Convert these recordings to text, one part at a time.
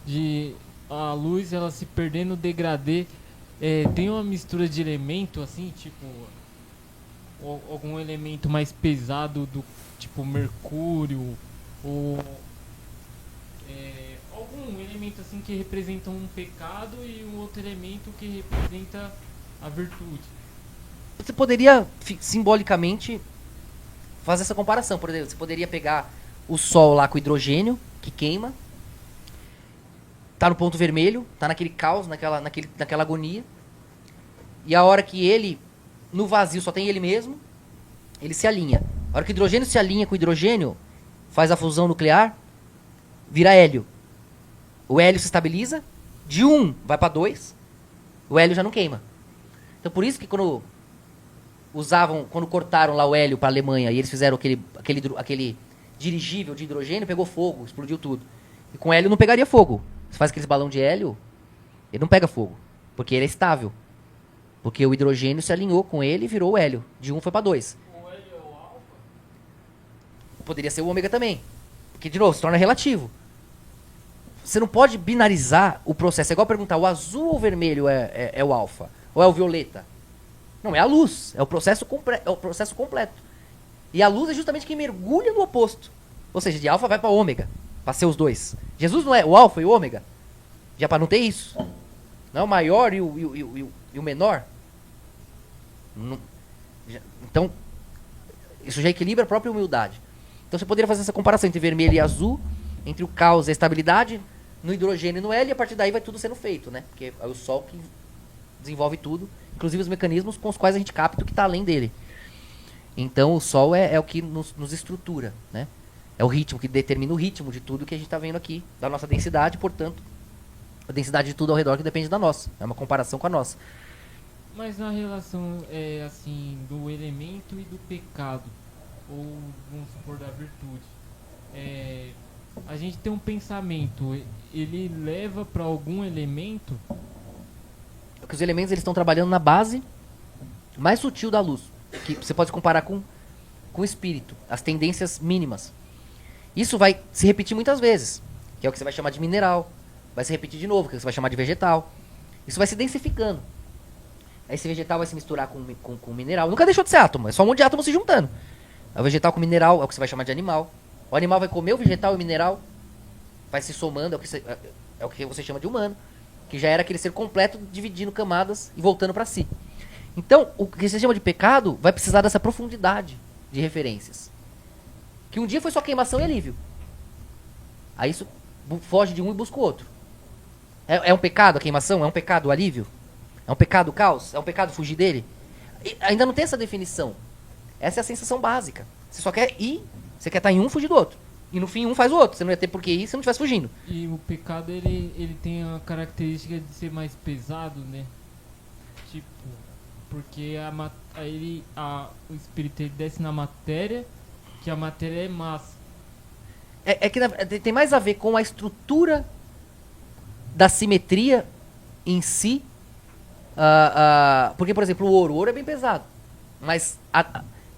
de a luz ela se perder no degradê. Tem uma mistura de elemento assim, tipo algum elemento mais pesado do tipo mercúrio ou algum elemento assim que representa um pecado e um outro elemento que representa a virtude. Você poderia simbolicamente fazer essa comparação. Por exemplo, você poderia pegar o Sol lá com hidrogênio, que queima, tá no ponto vermelho, tá naquele caos, naquela agonia. E a hora que ele, no vazio, só tem ele mesmo, ele se alinha. A hora que o hidrogênio se alinha com o hidrogênio, faz a fusão nuclear, vira hélio. O hélio se estabiliza, de 1 vai para 2, o hélio já não queima. Então por isso que quando cortaram lá o hélio para a Alemanha e eles fizeram aquele dirigível de hidrogênio, pegou fogo, explodiu tudo. E com hélio não pegaria fogo. Você faz aqueles balão de hélio, ele não pega fogo, porque ele é estável. Porque o hidrogênio se alinhou com ele e virou o hélio. De 1 foi para 2. O hélio é o alfa? Poderia ser o ômega também. Porque, de novo, se torna relativo. Você não pode binarizar o processo. É igual perguntar, o azul ou o vermelho é o alfa? Ou é o violeta? Não, é a luz. É o processo completo. E a luz é justamente quem mergulha no oposto. Ou seja, de alfa vai para ômega. Para ser os dois. Jesus não é o alfa e o ômega? Já para não ter isso. Não é o maior e o menor? Não, então, isso já equilibra a própria humildade. Então você poderia fazer essa comparação entre vermelho e azul, entre o caos e a estabilidade, no hidrogênio e no hélio, e a partir daí vai tudo sendo feito, né? Porque é o Sol que desenvolve tudo, inclusive os mecanismos com os quais a gente capta o que está além dele. Então o Sol é o que nos estrutura, né? É o ritmo que determina o ritmo de tudo que a gente está vendo aqui, da nossa densidade, portanto, a densidade de tudo ao redor que depende da nossa. É uma comparação com a nossa. Mas na relação assim do elemento e do pecado, ou vamos supor da virtude, a gente tem um pensamento, ele leva para algum elemento. Porque os elementos eles estão trabalhando na base mais sutil da luz, que você pode comparar com o espírito, as tendências mínimas. Isso vai se repetir muitas vezes, que é o que você vai chamar de mineral. Vai se repetir de novo, que é o que você vai chamar de vegetal. Isso vai se densificando. Aí esse vegetal vai se misturar com o mineral. Nunca deixou de ser átomo, é só um monte de átomos se juntando. O vegetal com o mineral é o que você vai chamar de animal. O animal vai comer o vegetal e o mineral, vai se somando, é o que você chama de humano. Que já era aquele ser completo, dividindo camadas e voltando para si. Então, o que você chama de pecado vai precisar dessa profundidade de referências. Que um dia foi só queimação e alívio. Aí isso foge de um e busca o outro. É um pecado a queimação? É um pecado o alívio? É um pecado o caos? É um pecado fugir dele? E ainda não tem essa definição. Essa é a sensação básica. Você só quer ir, você quer estar em um, fugir do outro. E no fim um faz o outro. Você não ia ter por que ir se não estivesse fugindo. E o pecado ele tem a característica de ser mais pesado, né? Tipo, porque o espírito ele desce na matéria, que a matéria é massa. É que tem mais a ver com a estrutura da simetria em si. Porque, por exemplo, o ouro é bem pesado. Mas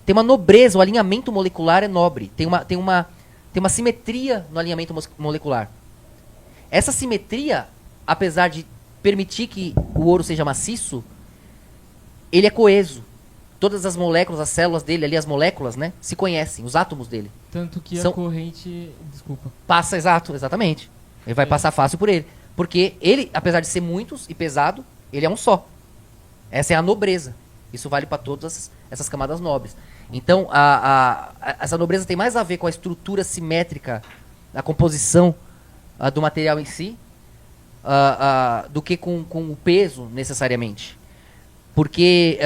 tem uma nobreza, o alinhamento molecular é nobre. Tem uma simetria no alinhamento molecular. Essa simetria, apesar de permitir que o ouro seja maciço, ele é coeso. Todas as moléculas, as células dele ali, as moléculas, né, se conhecem, os átomos dele. Tanto que São, a corrente. Desculpa. passa, exatamente. Ele vai passar fácil por ele. Porque ele, apesar de ser muitos e pesado, ele é um só. Essa é a nobreza. Isso vale para todas essas camadas nobres. Então, essa nobreza tem mais a ver com a estrutura simétrica, a composição do material em si, do que com o peso, necessariamente. Porque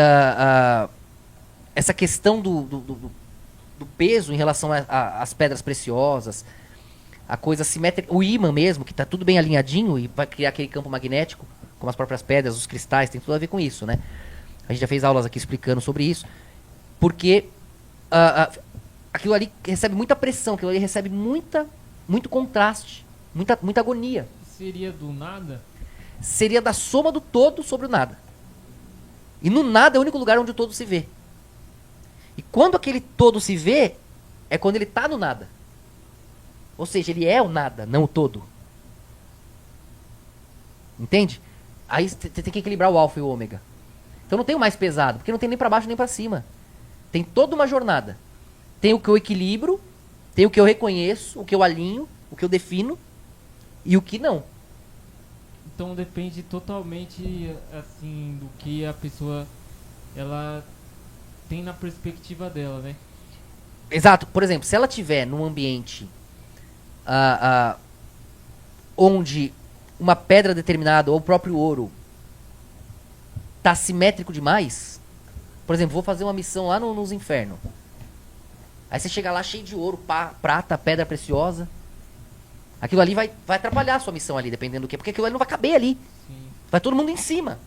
essa questão do peso em relação às pedras preciosas, a coisa simétrica, o ímã mesmo, que está tudo bem alinhadinho e vai criar aquele campo magnético, como as próprias pedras, os cristais, tem tudo a ver com isso, né? A gente já fez aulas aqui explicando sobre isso. Porque aquilo ali recebe muita pressão, aquilo ali recebe muito contraste, muita agonia. Seria do nada? Seria da soma do todo sobre o nada. E no nada é o único lugar onde o todo se vê. E quando aquele todo se vê, é quando ele está no nada. Ou seja, ele é o nada, não o todo. Entende? Aí você tem que equilibrar o alfa e o ômega. Então não tem o mais pesado, porque não tem nem pra baixo nem pra cima. Tem toda uma jornada. Tem o que eu equilibro, tem o que eu reconheço, o que eu alinho, o que eu defino e o que não. Então depende totalmente, assim, do que a pessoa, ela tem na perspectiva dela, né? Exato. Por exemplo, se ela tiver num ambiente onde uma pedra determinada ou o próprio ouro tá simétrico demais, por exemplo, vou fazer uma missão lá nos infernos. Aí você chega lá cheio de ouro, prata, pedra preciosa. Aquilo ali vai atrapalhar a sua missão ali, dependendo do que. Porque aquilo ali não vai caber ali. Sim. Vai todo mundo em cima.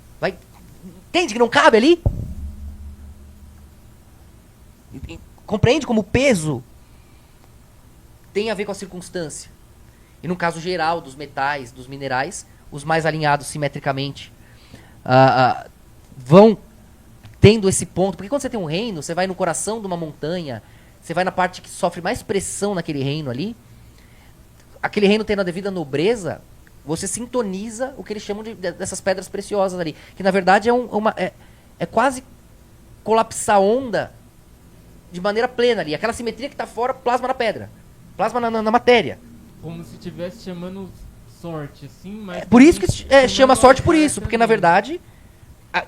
Entende que não cabe ali? Compreende como o peso tem a ver com a circunstância. E no caso geral dos metais, dos minerais, os mais alinhados simetricamente vão tendo esse ponto. Porque quando você tem um reino, você vai no coração de uma montanha, você vai na parte que sofre mais pressão naquele reino ali. Aquele reino tendo a devida nobreza, você sintoniza o que eles chamam dessas pedras preciosas ali. Que na verdade é quase colapsar onda de maneira plena ali. Aquela simetria que está fora, plasma na pedra. Plasma na matéria. Como se estivesse chamando sorte, assim, mas... Por isso que chama sorte por isso. Porque na verdade,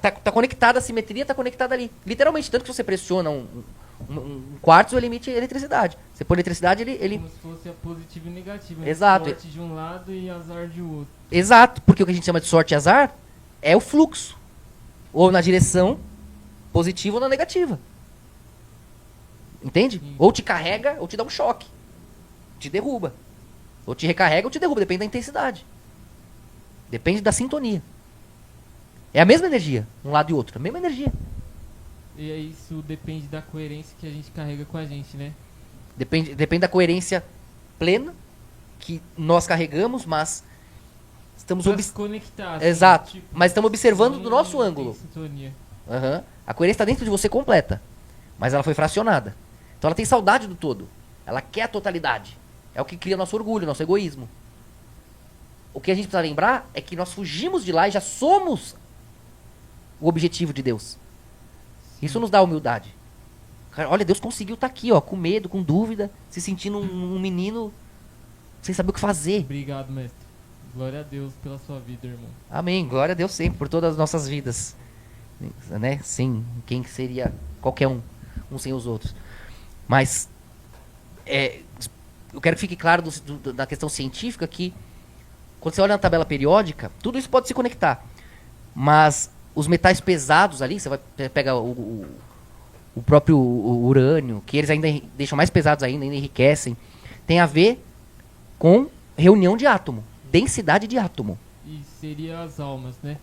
tá conectada, a simetria tá conectada ali. Literalmente, tanto que você pressiona um quartzo, ele emite eletricidade. Você põe eletricidade, ele... Como se fosse a positiva e negativa. Né? Exato. Sorte de um lado e azar de outro. Exato, porque o que a gente chama de sorte e azar é o fluxo. Ou na direção positiva ou na negativa. Entende? Sim. Ou te carrega ou te dá um choque. Te derruba. Ou te recarrega ou te derruba. Depende da intensidade. Depende da sintonia. É a mesma energia, um lado e outro. A mesma energia. E aí isso depende da coerência que a gente carrega com a gente, né? Depende da coerência plena que nós carregamos, mas estamos Pra se conectar. Assim, Exato. tipo, Mas estamos observando do nosso tem ângulo. sintonia. Uhum. A coerência está dentro de você completa. Mas ela foi fracionada. Então ela tem saudade do todo. Ela quer a totalidade. É o que cria nosso orgulho, nosso egoísmo. O que a gente precisa lembrar é que nós fugimos de lá e já somos o objetivo de Deus. Isso nos dá humildade. Cara, olha, Deus conseguiu estar aqui, ó, com medo, com dúvida, se sentindo um menino sem saber o que fazer. Obrigado, mestre. Glória a Deus pela sua vida, irmão. Amém. Glória a Deus sempre por todas as nossas vidas. Né? Sim, quem seria qualquer um sem os outros. Mas eu quero que fique claro da questão científica que quando você olha na tabela periódica, tudo isso pode se conectar. Mas os metais pesados ali, você vai pegar o próprio urânio, que eles ainda deixam mais pesados ainda enriquecem, tem a ver com reunião de átomo, densidade de átomo. E seria as almas, né?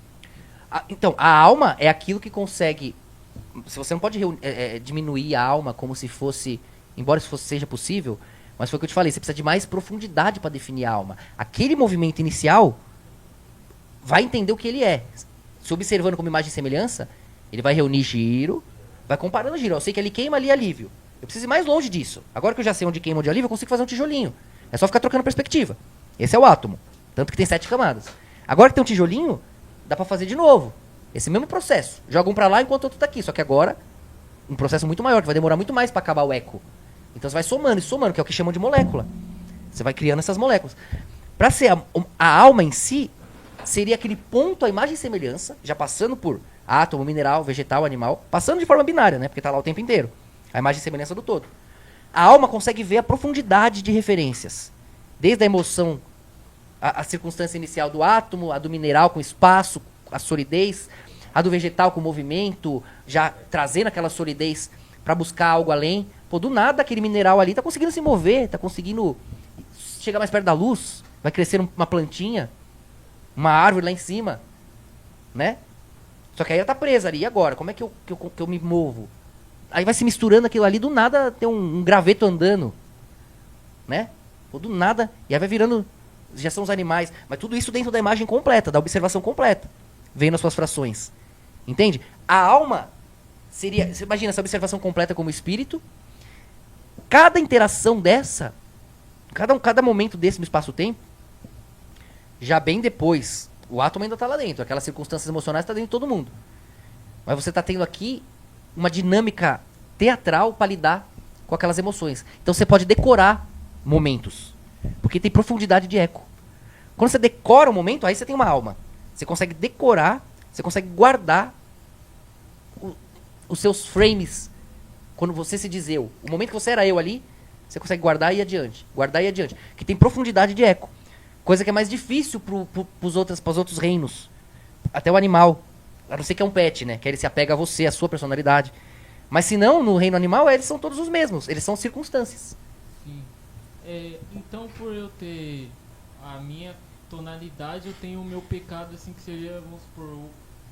Então, a alma é aquilo que consegue... Se você não pode diminuir a alma como se fosse... Embora isso seja possível, mas foi o que eu te falei, você precisa de mais profundidade para definir a alma. Aquele movimento inicial vai entender o que ele é. Se observando como imagem e semelhança, ele vai reunir giro, vai comparando giro. Eu sei que ali queima, ali alívio. Eu preciso ir mais longe disso. Agora que eu já sei onde queima, onde alívio, eu consigo fazer um tijolinho. É só ficar trocando perspectiva. Esse é o átomo. Tanto que tem 7 camadas. Agora que tem um tijolinho, dá pra fazer de novo. Esse mesmo processo. Joga um pra lá enquanto o outro tá aqui. Só que agora, um processo muito maior, que vai demorar muito mais pra acabar o eco. Então você vai somando e somando, que é o que chamam de molécula. Você vai criando essas moléculas. Pra ser a alma em si, seria aquele ponto, a imagem e semelhança, já passando por átomo, mineral, vegetal, animal, passando de forma binária, né? Porque tá lá o tempo inteiro. A imagem e semelhança do todo. A alma consegue ver a profundidade de referências. Desde a emoção, a circunstância inicial do átomo, a do mineral com espaço, a solidez, a do vegetal com movimento, já trazendo aquela solidez para buscar algo além. Pô, do nada aquele mineral ali tá conseguindo se mover, tá conseguindo chegar mais perto da luz, vai crescer uma plantinha, uma árvore lá em cima, né? Só que aí ela tá presa ali. E agora? Como é que eu me movo? Aí vai se misturando aquilo ali, do nada tem um graveto andando, né? Ou do nada, e aí vai virando, já são os animais. Mas tudo isso dentro da imagem completa, da observação completa, vendo as suas frações. Entende? A alma seria, você imagina essa observação completa como espírito. Cada interação dessa, cada momento desse no espaço-tempo, já bem depois, O átomo ainda está lá dentro. Aquelas circunstâncias emocionais estão dentro de todo mundo. Mas você está tendo aqui uma dinâmica teatral para lidar com aquelas emoções. Então você pode decorar momentos. Porque tem profundidade de eco. Quando você decora um momento, aí você tem uma alma. Você consegue decorar, você consegue guardar os seus frames. Quando você se diz eu. O momento que você era eu ali, você consegue guardar e ir adiante. Guardar e ir adiante. Que tem profundidade de eco. Coisa que é mais difícil pros outros reinos. Até o animal. A não ser que é um pet, né? Que ele se apega a você, a sua personalidade. Mas se não, no reino animal, eles são todos os mesmos. Eles são circunstâncias. Sim. Então, por eu ter a minha tonalidade, eu tenho o meu pecado, assim, que seria, vamos supor, o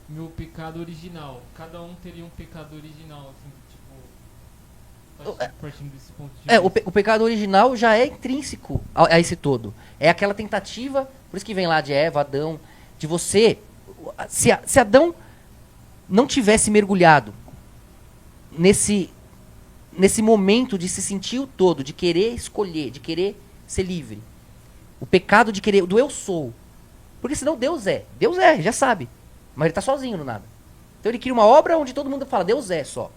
meu pecado original. Cada um teria um pecado original, assim, tipo, partindo desse ponto de vista. O pecado original já é intrínseco a esse todo. É aquela tentativa, por isso que vem lá de Eva, Adão, de você... Se Adão não tivesse mergulhado nesse momento de se sentir o todo, de querer escolher, de querer ser livre. O pecado de querer, do eu sou. Porque senão Deus é, já sabe. Mas ele está sozinho no nada. Então ele cria uma obra onde todo mundo fala, Deus é só.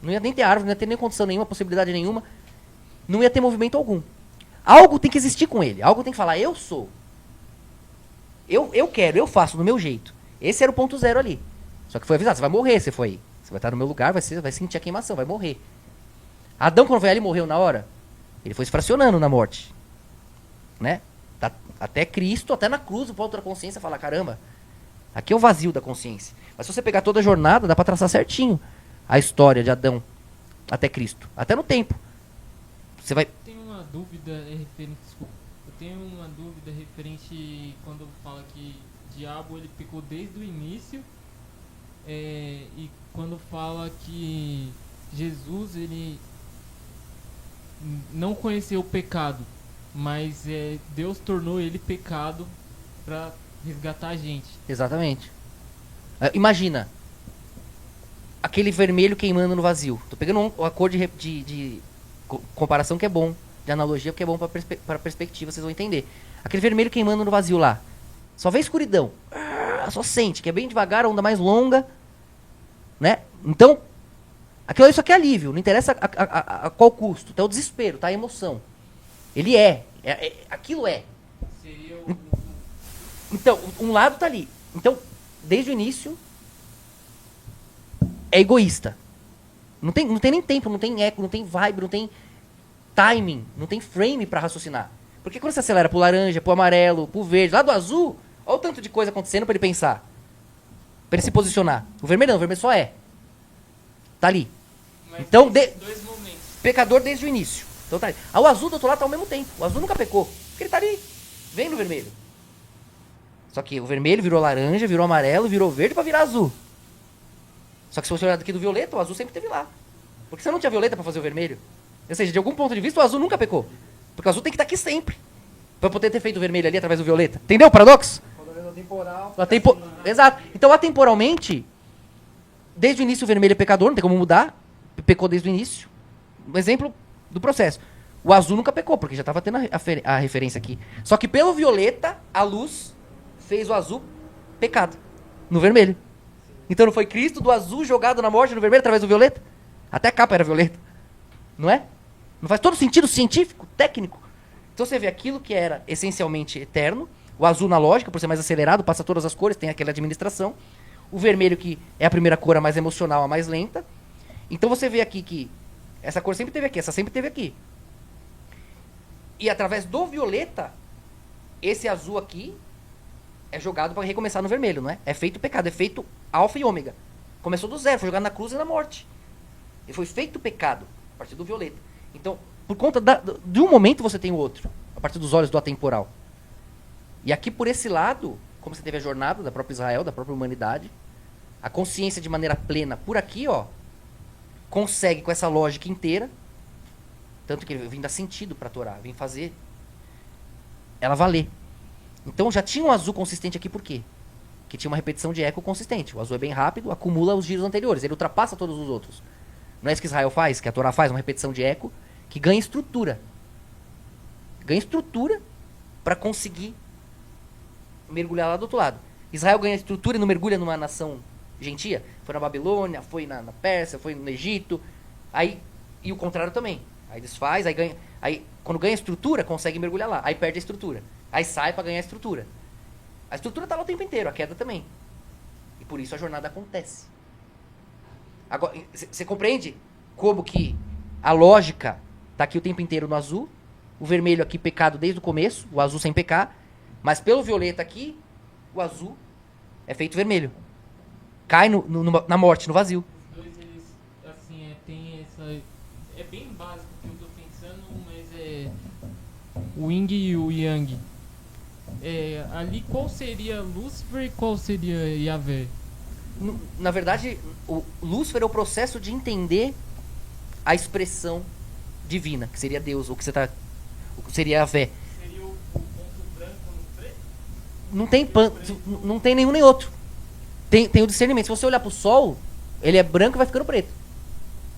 Não ia nem ter árvore, não ia ter nem condição nenhuma, possibilidade nenhuma. Não ia ter movimento algum. Algo tem que existir com ele. Algo tem que falar, eu sou. Eu quero, eu faço do meu jeito. Esse era o ponto zero ali. Só que foi avisado, você vai morrer, você foi aí. Você vai estar no meu lugar, vai sentir a queimação, vai morrer. Adão, quando foi ali, morreu na hora. Ele foi se fracionando na morte. Né? Até Cristo, até na cruz, o ponto da consciência fala, caramba, aqui é o vazio da consciência. Mas se você pegar toda a jornada, dá pra traçar certinho a história de Adão até Cristo. Até no tempo. Você vai... Tenho uma dúvida referente... Desculpa. Eu tenho uma dúvida referente quando fala que o diabo ele pecou desde o início. E quando fala que Jesus ele não conheceu o pecado, mas Deus tornou ele pecado para resgatar a gente. Exatamente. Imagina aquele vermelho queimando no vazio. Tô pegando uma cor de comparação que é bom, de analogia que é bom para perspectiva, vocês vão entender. Aquele vermelho queimando no vazio lá. Só vê escuridão. Só sente, que é bem devagar, a onda mais longa, né? Então, isso aqui é alívio, não interessa a qual custo, tá o desespero, tá a emoção. Ele aquilo é. Seria Então, um lado tá ali. Então, desde o início, é egoísta. Não tem nem tempo, não tem eco, não tem vibe, não tem timing, não tem frame pra raciocinar. Porque quando você acelera pro laranja, pro amarelo, pro verde, lá do azul, olha o tanto de coisa acontecendo pra ele pensar. Pra ele se posicionar. O vermelho não, o vermelho só é. Tá ali. Mas Então, dois momentos. pecador desde o início. Então tá ali. O azul do outro lado tá ao mesmo tempo. O azul nunca pecou. Porque ele tá ali. Vem no vermelho. Só que o vermelho virou laranja, virou amarelo, virou verde pra virar azul. Só que se você olhar daqui do violeta, o azul sempre esteve lá. Porque você não tinha violeta pra fazer o vermelho. Ou seja, de algum ponto de vista, o azul nunca pecou. Porque o azul tem que estar aqui sempre. Pra poder ter feito o vermelho ali através do violeta. Entendeu o paradoxo? Exato. Então, atemporalmente, desde o início o vermelho é pecador, não tem como mudar. Pecou desde o início. Um exemplo do processo. O azul nunca pecou, porque já estava tendo a referência aqui. Só que pelo violeta, a luz fez o azul pecado. No vermelho. Então não foi Cristo do azul jogado na morte no vermelho através do violeta? Até a capa era violeta. Não é? Não faz todo sentido científico, técnico. Então você vê aquilo que era essencialmente eterno. O azul na lógica, por ser mais acelerado, passa todas as cores, tem aquela administração. O vermelho que é a primeira cor, a mais emocional, a mais lenta. Então você vê aqui que essa cor sempre teve aqui, essa sempre teve aqui. E através do violeta, esse azul aqui é jogado para recomeçar no vermelho, não é? É feito pecado, é feito alfa e ômega. Começou do zero, foi jogado na cruz e na morte. E foi feito pecado, a partir do violeta. Então, por conta de um momento você tem o outro, a partir dos olhos do atemporal. E aqui por esse lado, como você teve a jornada da própria Israel, da própria humanidade, a consciência de maneira plena por aqui, ó, consegue com essa lógica inteira, tanto que ele vem dar sentido para a Torá, vem fazer ela valer. Então já tinha um azul consistente aqui por quê? Que tinha uma repetição de eco consistente. O azul é bem rápido, acumula os giros anteriores, ele ultrapassa todos os outros. Não é isso que Israel faz, que a Torá faz, uma repetição de eco, que ganha estrutura. Ganha estrutura para conseguir mergulhar lá do outro lado. Israel ganha estrutura e não mergulha numa nação gentia? Foi na Babilônia, foi na Pérsia, foi no Egito. Aí, e o contrário também. Aí desfaz, aí ganha. Aí, quando ganha estrutura, consegue mergulhar lá. Aí perde a estrutura. Aí sai para ganhar a estrutura. A estrutura tá lá o tempo inteiro, a queda também. E por isso a jornada acontece. Agora, você compreende como que a lógica tá aqui o tempo inteiro no azul, o vermelho aqui pecado desde o começo, o azul sem pecar, mas pelo violeta aqui, o azul é feito vermelho. Cai na morte, no vazio. Os dois, eles, assim, tem essa... É bem básico o que eu tô pensando, mas é... O Yin e o Yang. Ali qual seria Lúcifer e qual seria Yahvé? Na verdade, o Lúcifer é o processo de entender a expressão divina, que seria Deus, ou que seria Yahvé. Seria o ponto branco no preto? Não tem nenhum nem outro. Tem o discernimento. Se você olhar pro sol, ele é branco e vai ficando preto.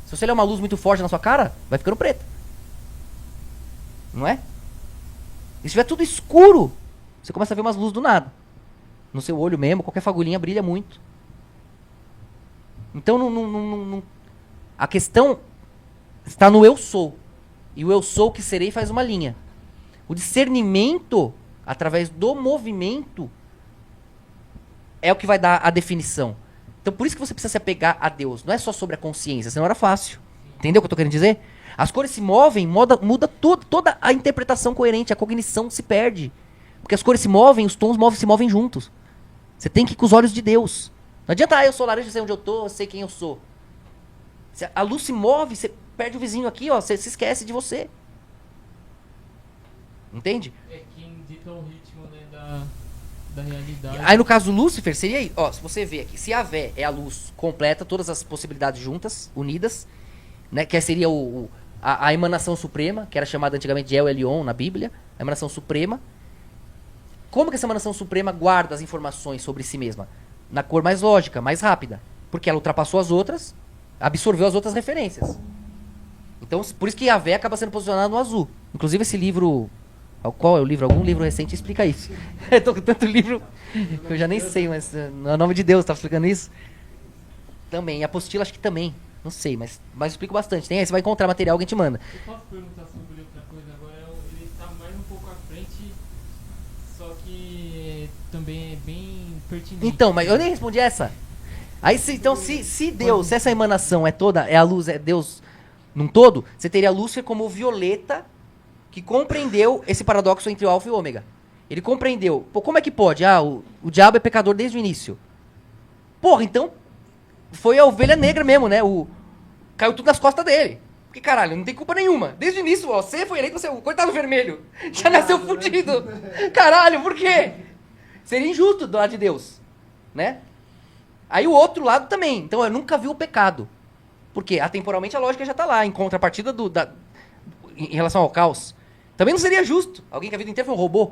Se você olhar uma luz muito forte na sua cara, vai ficando preto. Não é? E se tiver tudo escuro, você começa a ver umas luzes do nada. No seu olho mesmo, qualquer fagulhinha brilha muito. Então a questão está no eu sou. E o eu sou que serei faz uma linha. O discernimento, através do movimento, é o que vai dar a definição. Então por isso que você precisa se apegar a Deus. Não é só sobre a consciência, senão era fácil. Entendeu o que eu tô querendo dizer? As cores se movem, muda toda a interpretação coerente, a cognição se perde. Porque as cores se movem, os tons se movem juntos. Você tem que ir com os olhos de Deus. Não adianta, eu sou laranja, eu sei onde eu tô, eu sei quem eu sou. Se a luz se move, você perde o vizinho aqui, ó, você se esquece de você. Entende? É quem dita o ritmo, né, da realidade. Aí no caso do Lúcifer, seria, ó, se você vê aqui, se a Vé é a luz completa, todas as possibilidades juntas, unidas, né, que seria a emanação suprema, que era chamada antigamente de El Elyon na Bíblia, a emanação suprema. Como que essa emanação suprema guarda as informações sobre si mesma? Na cor mais lógica, mais rápida. Porque ela ultrapassou as outras, absorveu as outras referências. Então, por isso que a Vé acaba sendo posicionada no azul. Inclusive esse livro... Qual é o livro? Algum livro recente explica isso. Eu tô com tanto livro que eu já nem sei, mas no nome de Deus, tá explicando isso? Também. A apostila acho que também. Não sei, mas explico bastante. Tem aí, você vai encontrar material, alguém te manda. Eu posso perguntar sobre outra coisa agora? Ele está mais um pouco à frente, só que também é bem pertinente. Então, mas eu nem respondi essa. Aí, se Deus, se essa emanação é a luz, é Deus num todo, você teria a Lúcifer como o violeta que compreendeu esse paradoxo entre o alfa e o ômega. Ele compreendeu. Pô, como é que pode? O diabo é pecador desde o início. Porra, então foi a ovelha negra mesmo, né? Caiu tudo nas costas dele. Porque, caralho, não tem culpa nenhuma. Desde o início, ó, você foi eleito, o coitado vermelho. Já nasceu fudido. Caralho, por quê? Seria injusto do lado de Deus, né? Aí o outro lado também. Então eu nunca vi o pecado. Porque atemporalmente a lógica já tá lá, em contrapartida em relação ao caos. Também não seria justo. Alguém que a vida inteira foi um robô.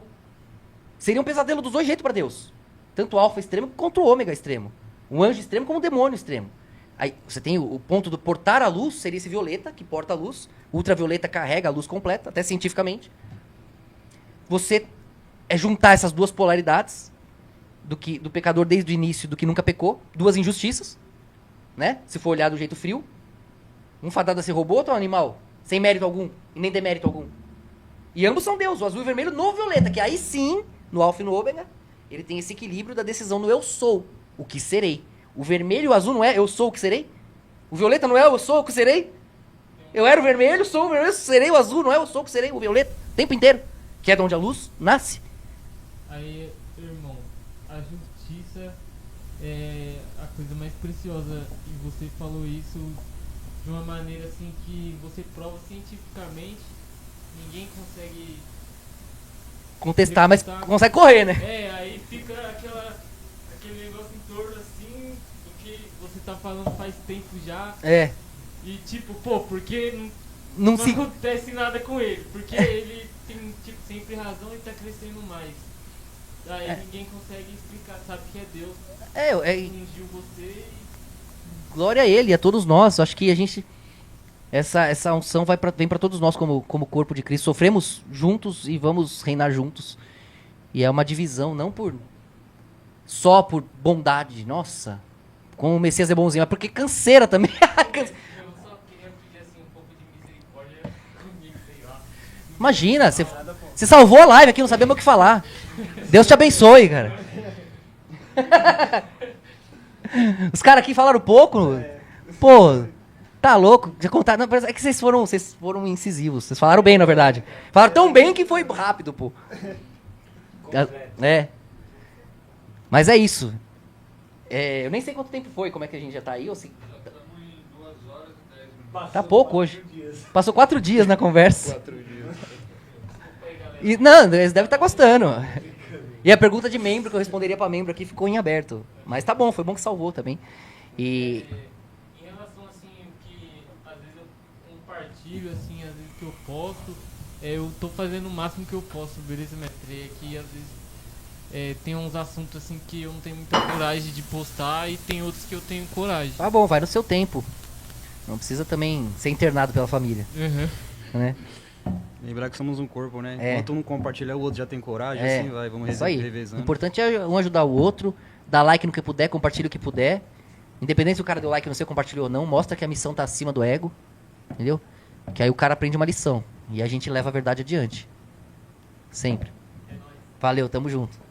Seria um pesadelo dos dois jeitos para Deus. Tanto o alfa extremo quanto o ômega extremo. Um anjo extremo como um demônio extremo. Aí você tem o ponto do portar a luz, seria esse violeta, que porta a luz. O ultravioleta carrega a luz completa, até cientificamente. Você juntar essas duas polaridades, do pecador desde o início, do que nunca pecou. Duas injustiças, né? Se for olhar do jeito frio. Um fadado a ser robô, outro é um animal. Sem mérito algum, e nem demérito algum. E ambos são Deus, o azul e o vermelho no violeta, que aí sim, no alfa e no ômega, ele tem esse equilíbrio da decisão no eu sou, o que serei. O vermelho e o azul não é eu sou o que serei? O violeta não é eu sou o que serei? Eu era o vermelho, sou o vermelho, serei o azul, não é eu sou o que serei? O violeta, o tempo inteiro, que é de onde a luz nasce. Aí, irmão, a justiça é a coisa mais preciosa, e você falou isso de uma maneira assim que você prova cientificamente, ninguém consegue contestar, mas consegue correr, né? Aí fica aquele negócio em torno assim, do que você tá falando faz tempo já. E tipo, pô, porque não acontece nada com ele? Porque ele tem tipo, sempre razão e tá crescendo mais. Aí ninguém consegue explicar, sabe que é Deus. Ungiu você e... Glória a ele e a todos nós. Acho que a gente... Essa unção vem para todos nós como corpo de Cristo. Sofremos juntos e vamos reinar juntos. E é uma divisão, não por só por bondade. Nossa, como o Messias é bonzinho. Mas porque canseira também. Eu só queria pedir assim um pouco de misericórdia comigo, sei lá. Imagina, você salvou a live aqui, não sabia mais o que falar. Deus te abençoe, cara. Os caras aqui falaram pouco. Pô, tá louco? Já contaram. Não, é que vocês foram incisivos. Vocês falaram bem, na verdade. Falaram tão bem que foi rápido, pô. É. Mas é isso. Eu nem sei quanto tempo foi, como é que a gente já tá aí. Ou se... Estamos em 2 horas e 10 minutos. Tá pouco hoje. Passou 4 dias na conversa. 4 dias. E, não, eles devem estar gostando. E a pergunta de membro que eu responderia pra membro aqui ficou em aberto. Mas tá bom, foi bom que salvou também. E... Em relação assim, que às vezes eu compartilho, assim, às vezes que eu posto, eu tô fazendo o máximo que eu posso, beleza, mestre? Que às vezes tem uns assuntos assim que eu não tenho muita coragem de postar e tem outros que eu tenho coragem. Tá bom, vai no seu tempo. Não precisa também ser internado pela família, Uhum. né? Lembrar que somos um corpo, né? É. Enquanto um compartilhar, o outro já tem coragem, É, assim vai, vamos isso aí. O revezando. importante é um ajudar o outro, dar like no que puder, compartilha o que puder. Independente se o cara deu like no seu, compartilhou ou não, mostra que a missão tá acima do ego, entendeu? Que aí o cara aprende uma lição e a gente leva a verdade adiante. Sempre. Valeu, tamo junto.